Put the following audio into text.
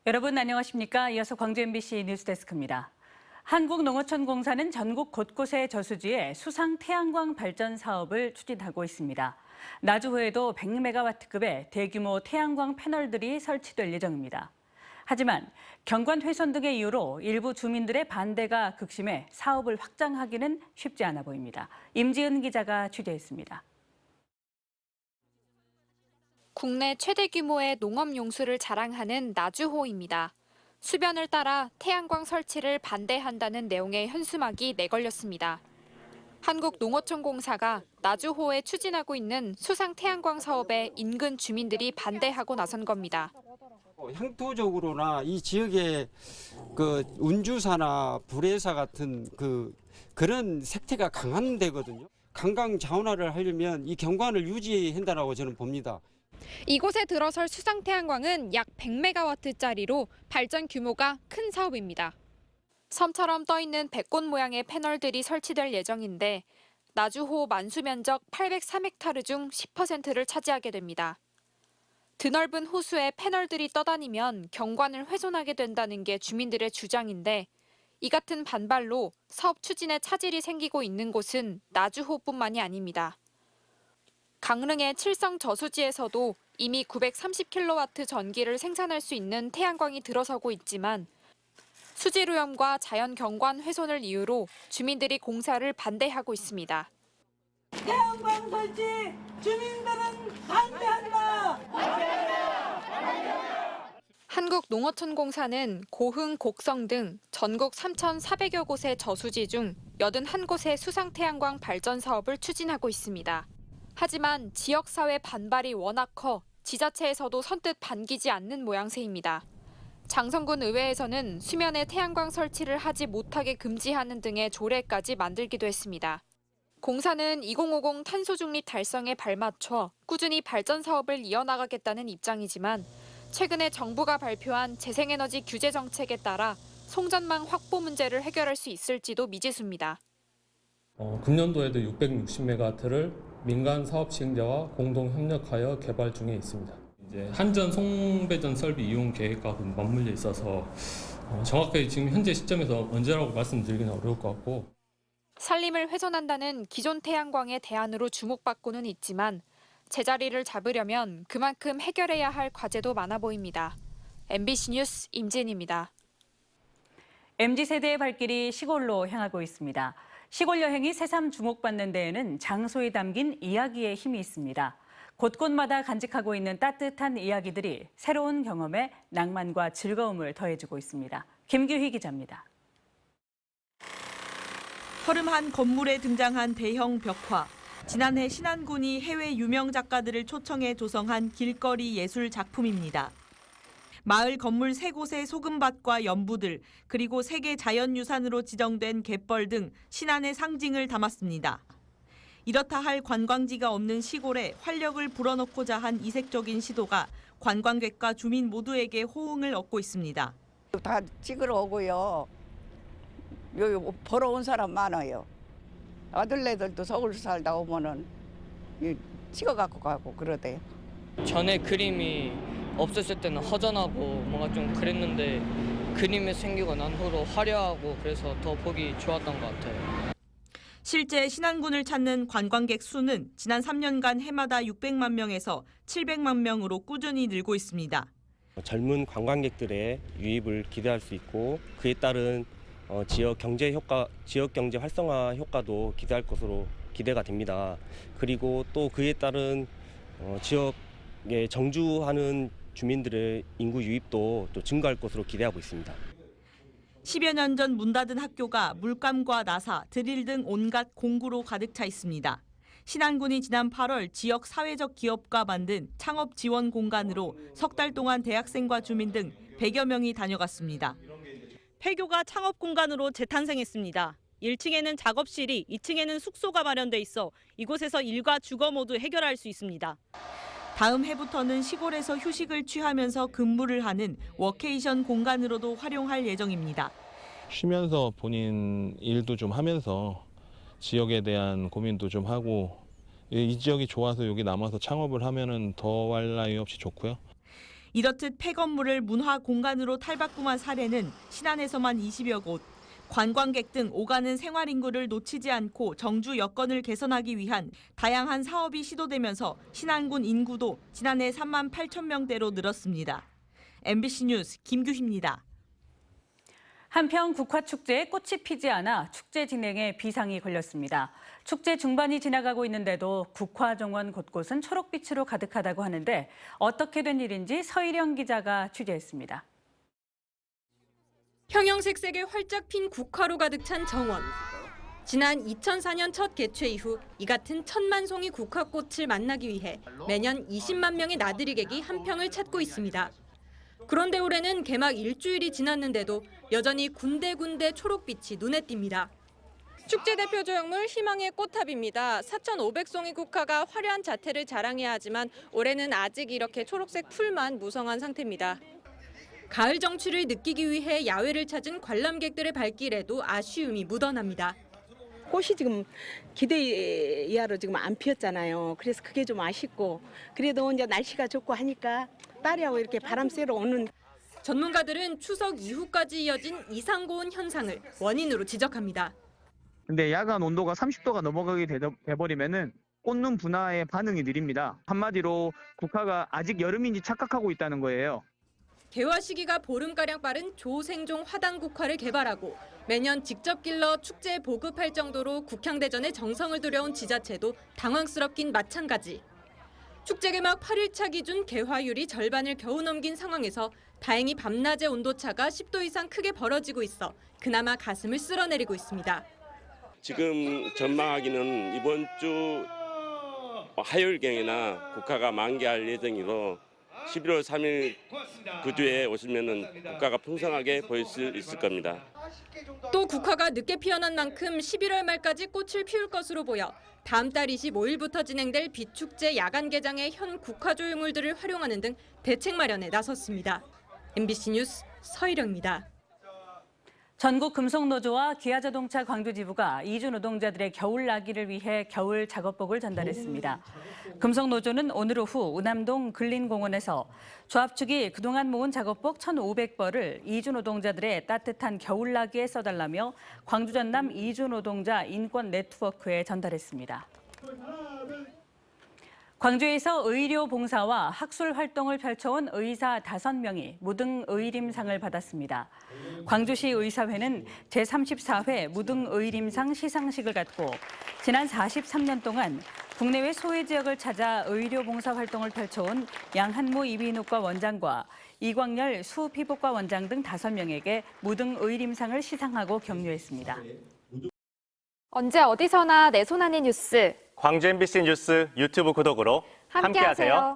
여러분 안녕하십니까? 이어서 광주 MBC 뉴스데스크입니다. 한국농어촌공사는 전국 곳곳의 저수지에 수상 태양광 발전 사업을 추진하고 있습니다. 나주호에도 100메가와트급의 대규모 태양광 패널들이 설치될 예정입니다. 하지만 경관 훼손 등의 이유로 일부 주민들의 반대가 극심해 사업을 확장하기는 쉽지 않아 보입니다. 임지은 기자가 취재했습니다. 국내 최대 규모의 농업 용수를 자랑하는 나주호입니다. 수변을 따라 태양광 설치를 반대한다는 내용의 현수막이 내걸렸습니다. 한국농어촌공사가 나주호에 추진하고 있는 수상 태양광 사업에 인근 주민들이 반대하고 나선 겁니다. 향토적으로나 이 지역의 운주사나 불회사 같은 그런 색태가 강한 데거든요. 관광 자원화를 하려면 이 경관을 유지한다라고 저는 봅니다. 이곳에 들어설 수상 태양광은 약 100메가와트짜리로 발전 규모가 큰 사업입니다. 섬처럼 떠있는 백꽃 모양의 패널들이 설치될 예정인데 나주호 만수 면적 803헥타르 중 10%를 차지하게 됩니다. 드넓은 호수에 패널들이 떠다니면 경관을 훼손하게 된다는 게 주민들의 주장인데 이 같은 반발로 사업 추진에 차질이 생기고 있는 곳은 나주호뿐만이 아닙니다. 강릉의 칠성 저수지에서도 이미 930kW 전기를 생산할 수 있는 태양광이 들어서고 있지만 수질오염과 자연 경관 훼손을 이유로 주민들이 공사를 반대하고 있습니다. 태양광 설치 주민들은 반대한다. 한국농어촌공사는 고흥, 곡성 등 전국 3,400여 곳의 저수지 중 81곳의 수상 태양광 발전 사업을 추진하고 있습니다. 하지만 지역사회 반발이 워낙 커 지자체에서도 선뜻 반기지 않는 모양새입니다. 장성군 의회에서는 수면에 태양광 설치를 하지 못하게 금지하는 등의 조례까지 만들기도 했습니다. 공사는 2050 탄소 중립 달성에 발맞춰 꾸준히 발전 사업을 이어나가겠다는 입장이지만 최근에 정부가 발표한 재생에너지 규제 정책에 따라 송전망 확보 문제를 해결할 수 있을지도 미지수입니다. 금년도에도 660메가와트를 민간 사업 시행자와 공동 협력하여 개발 중에 있습니다. 이제 한전 송배전 설비 이용 계획과 맞물려 있어서 정확하게 지금 현재 시점에서 언제라고 말씀드리기는 어려울 것 같고. 산림을 훼손한다는 기존 태양광의 대안으로 주목받고는 있지만 제자리를 잡으려면 그만큼 해결해야 할 과제도 많아 보입니다. MBC 뉴스 임진입니다. MZ세대의 발길이 시골로 향하고 있습니다. 시골 여행이 새삼 주목받는 데에는 장소에 담긴 이야기의 힘이 있습니다. 곳곳마다 간직하고 있는 따뜻한 이야기들이 새로운 경험에 낭만과 즐거움을 더해주고 있습니다. 김규희 기자입니다. 허름한 건물에 등장한 대형 벽화. 지난해 신안군이 해외 유명 작가들을 초청해 조성한 길거리 예술 작품입니다. 마을 건물 3곳의 소금밭과 연부들, 그리고 세계 자연유산으로 지정된 갯벌 등 신안의 상징을 담았습니다. 이렇다 할 관광지가 없는 시골에 활력을 불어넣고자 한 이색적인 시도가 관광객과 주민 모두에게 호응을 얻고 있습니다. 다 찍으러 오고요. 여기 보러 온 사람 많아요. 아들네들도 서울 살다 오면은 찍어갖고 가고 그러대요. 전에 그림이 없었을 때는 허전하고 뭔가 좀 그랬는데 그림이 생기고 난 후로 화려하고 그래서 더 보기 좋았던 것 같아요. 실제 신안군을 찾는 관광객 수는 지난 3년간 해마다 600만 명에서 700만 명으로 꾸준히 늘고 있습니다. 젊은 관광객들의 유입을 기대할 수 있고 그에 따른 지역 경제 활성화 효과도 기대할 것으로 기대가 됩니다. 그리고 또 그에 따른 지역에 정주하는 주민들의 인구 유입도 또 증가할 것으로 기대하고 있습니다. 10여 년 전 문 닫은 학교가 물감과 나사, 드릴 등 온갖 공구로 가득 차 있습니다. 신안군이 지난 8월 지역 사회적 기업과 만든 창업 지원 공간으로 석 달 동안 대학생과 주민 등 100여 명이 다녀갔습니다. 폐교가 창업 공간으로 재탄생했습니다. 1층에는 작업실이, 2층에는 숙소가 마련돼 있어 이곳에서 일과 주거 모두 해결할 수 있습니다. 다음 해부터는 시골에서 휴식을 취하면서 근무를 하는 워케이션 공간으로도 활용할 예정입니다. 쉬면서 본인 일도 좀 하면서 지역에 대한 고민도 좀 하고 이 지역이 좋아서 여기 남아서 창업을 하면은 더할 나위 없이 좋고요. 이렇듯 폐건물을 문화 공간으로 탈바꿈한 사례는 신안에서만 20여 곳, 관광객 등 오가는 생활 인구를 놓치지 않고 정주 여건을 개선하기 위한 다양한 사업이 시도되면서 신안군 인구도 지난해 3만 8천 명대로 늘었습니다. MBC 뉴스 김규희입니다. 한편 국화축제에 꽃이 피지 않아 축제 진행에 비상이 걸렸습니다. 축제 중반이 지나가고 있는데도 국화정원 곳곳은 초록빛으로 가득하다고 하는데 어떻게 된 일인지 서일영 기자가 취재했습니다. 형형색색에 활짝 핀 국화로 가득 찬 정원. 지난 2004년 첫 개최 이후 이 같은 1,000만 송이 국화꽃을 만나기 위해 매년 20만 명의 나들이객이 한평을 찾고 있습니다. 그런데 올해는 개막 일주일이 지났는데도 여전히 군데군데 초록빛이 눈에 띕니다. 축제 대표 조형물 희망의 꽃탑입니다. 4,500송이 국화가 화려한 자태를 자랑해야 하지만 올해는 아직 이렇게 초록색 풀만 무성한 상태입니다. 가을 정취를 느끼기 위해 야외를 찾은 관람객들의 발길에도 아쉬움이 묻어납니다. 꽃이 지금 기대 이하로 지금 안 피었잖아요. 그래서 그게 좀 아쉽고 그래도 이제 날씨가 좋고 하니까 딸이하고 이렇게 바람 쐬러 오는. 전문가들은 추석 이후까지 이어진 이상고온 현상을 원인으로 지적합니다. 근데 야간 온도가 30도가 넘어가게 돼버리면은 꽃눈 분화의 반응이 느립니다. 한마디로 국화가 아직 여름인지 착각하고 있다는 거예요. 개화 시기가 보름가량 빠른 조생종 화단국화를 개발하고 매년 직접 길러 축제에 보급할 정도로 국향대전에 정성을 들여온 지자체도 당황스럽긴 마찬가지. 축제 개막 8일차 기준 개화율이 절반을 겨우 넘긴 상황에서 다행히 밤낮의 온도차가 10도 이상 크게 벌어지고 있어 그나마 가슴을 쓸어내리고 있습니다. 지금 전망하기는 이번 주 화요일경이나 국화가 만개할 예정이로 11월 3일 그 주에 오시면 국화가 풍성하게 보일 수 있을 겁니다. 또 국화가 늦게 피어난 만큼 11월 말까지 꽃을 피울 것으로 보여 다음 달 25일부터 진행될 비축제 야간 개장의 현 국화 조형물들을 활용하는 등 대책 마련에 나섰습니다. MBC 뉴스 서일영입니다. 전국 금속노조와 기아자동차 광주지부가 이주 노동자들의 겨울 나기를 위해 겨울 작업복을 전달했습니다. 금속노조는 오늘 오후 운암동 근린공원에서 조합 측이 그동안 모은 작업복 1,500벌을 이주 노동자들의 따뜻한 겨울 나기에 써달라며 광주 전남 이주 노동자 인권 네트워크에 전달했습니다. 광주에서 의료 봉사와 학술 활동을 펼쳐온 의사 5명이 무등의림상을 받았습니다. 광주시 의사회는 제34회 무등의림상 시상식을 갖고 지난 43년 동안 국내외 소외 지역을 찾아 의료 봉사 활동을 펼쳐온 양한모 이비인후과 원장과 이광열 수피부과 원장 등 5명에게 무등의림상을 시상하고 격려했습니다. 언제 어디서나 내 손 안의 뉴스. 광주 MBC 뉴스 유튜브 구독으로 함께하세요.